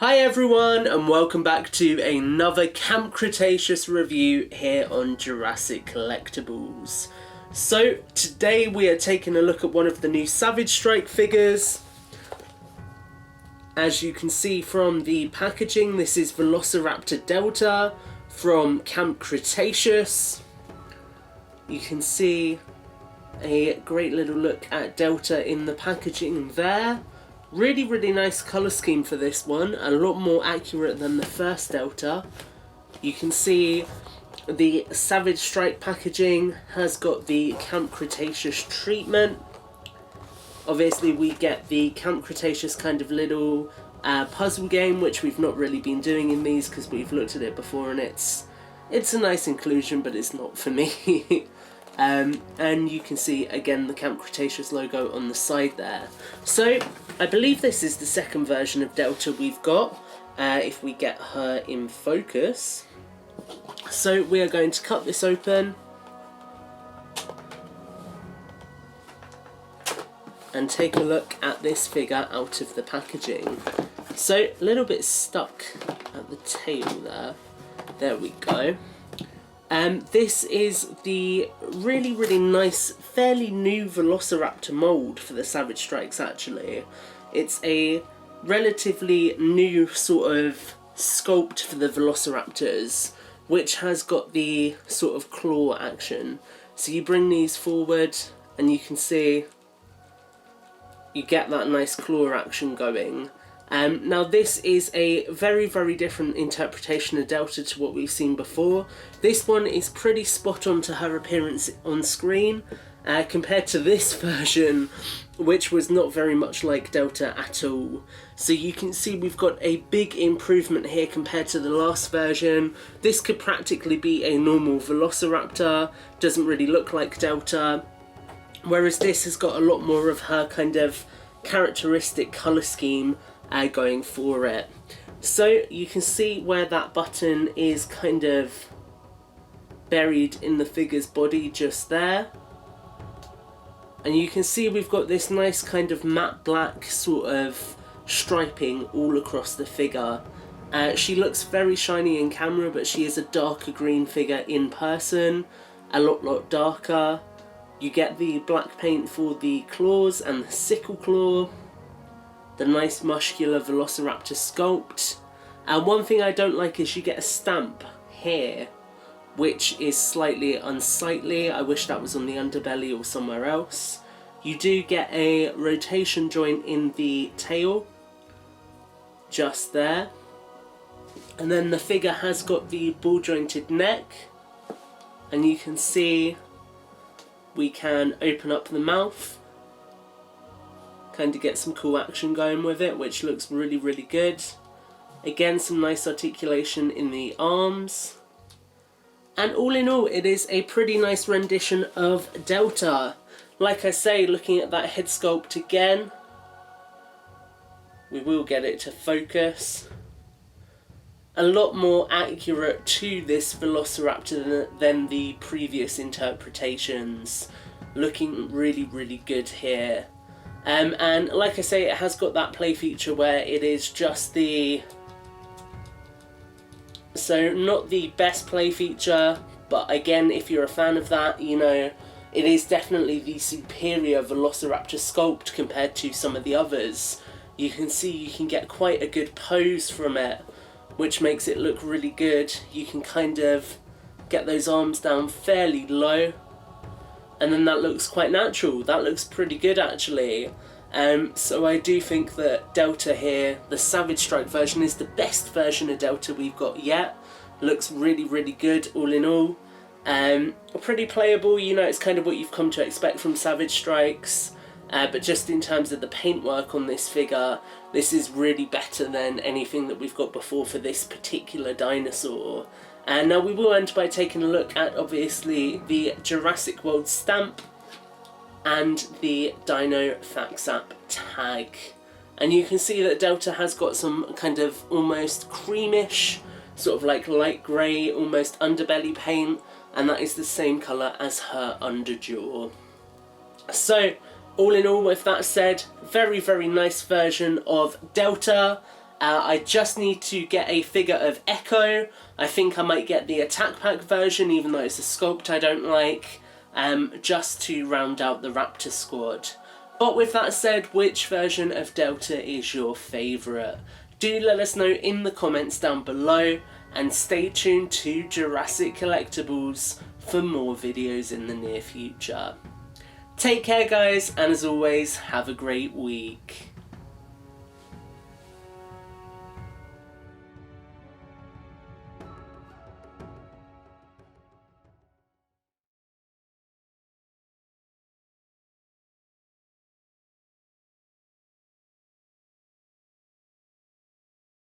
Hi everyone and welcome back to another Camp Cretaceous review here on Jurassic Collectibles. So today we are taking a look at one of the new Savage Strike figures. As you can see from the packaging, this is Velociraptor Delta from Camp Cretaceous. You can see a great little look at Delta in the packaging there. Really nice colour scheme for this one, a lot more accurate than the first Delta. You can see the Savage Strike packaging has got the Camp Cretaceous treatment. Obviously we get the Camp Cretaceous kind of little puzzle game, which we've not really been doing in these because we've looked at it before and it's a nice inclusion, but it's not for me. And you can see again the Camp Cretaceous logo on the side there. So I believe this is the second version of Delta we've got, if we get her in focus. So we are going to cut this open and take a look at this figure out of the packaging. So a little bit stuck at the tail there. There we go. This is the really nice, fairly new Velociraptor mould for the Savage Strikes actually. It's a relatively new sort of sculpt for the Velociraptors, which has got the sort of claw action. So you bring these forward and you can see you get that nice claw action going. Now this is a very different interpretation of Delta to what we've seen before. This one is pretty spot on to her appearance on screen compared to this version, which was not very much like Delta at all. So you can see we've got a big improvement here compared to the last version. This could practically be a normal Velociraptor, doesn't really look like Delta, whereas this has got a lot more of her kind of characteristic colour scheme going for it. So you can see where that button is kind of buried in the figure's body just there. And you can see we've got this nice kind of matte black sort of striping all across the figure. She looks very shiny in camera, but she is a darker green figure in person, a lot darker. You get the black paint for the claws and the sickle claw. The nice muscular Velociraptor sculpt. And one thing I don't like is you get a stamp here, which is slightly unsightly. I wish that was on the underbelly or somewhere else. You do get a rotation joint in the tail, just there. And then the figure has got the ball jointed neck. And you can see we can open up the mouth. Kind of get some cool action going with it, which looks really good. Again, some nice articulation in the arms. And all in all, it is a pretty nice rendition of Delta. Like I say, looking at that head sculpt again, we will get it to focus. A lot more accurate to this Velociraptor than the previous interpretations. Looking really good here. And like I say, it has got that play feature where it is just the... So not the best play feature, but again, if you're a fan of that, you know, it is definitely the superior Velociraptor sculpt compared to some of the others. You can see you can get quite a good pose from it, which makes it look really good. You can kind of get those arms down fairly low. And then that looks quite natural. That looks pretty good actually. So I do think that Delta here, the Savage Strike version, is the best version of Delta we've got yet. Looks really good all in all. Pretty playable, you know, it's kind of what you've come to expect from Savage Strikes. But just in terms of the paintwork on this figure, this is really better than anything that we've got before for this particular dinosaur. And now we will end by taking a look at, obviously, the Jurassic World stamp and the Dino Faxap tag. And you can see that Delta has got some kind of almost creamish, sort of like light grey, almost underbelly paint, and that is the same colour as her underjaw. So, all in all, with that said, very nice version of Delta. I just need to get a figure of Echo. I think I might get the attack pack version, even though it's a sculpt I don't like, just to round out the Raptor squad. But with that said, which version of Delta is your favourite? Do let us know in the comments down below, and stay tuned to Jurassic Collectibles for more videos in the near future. Take care guys, and as always, have a great week.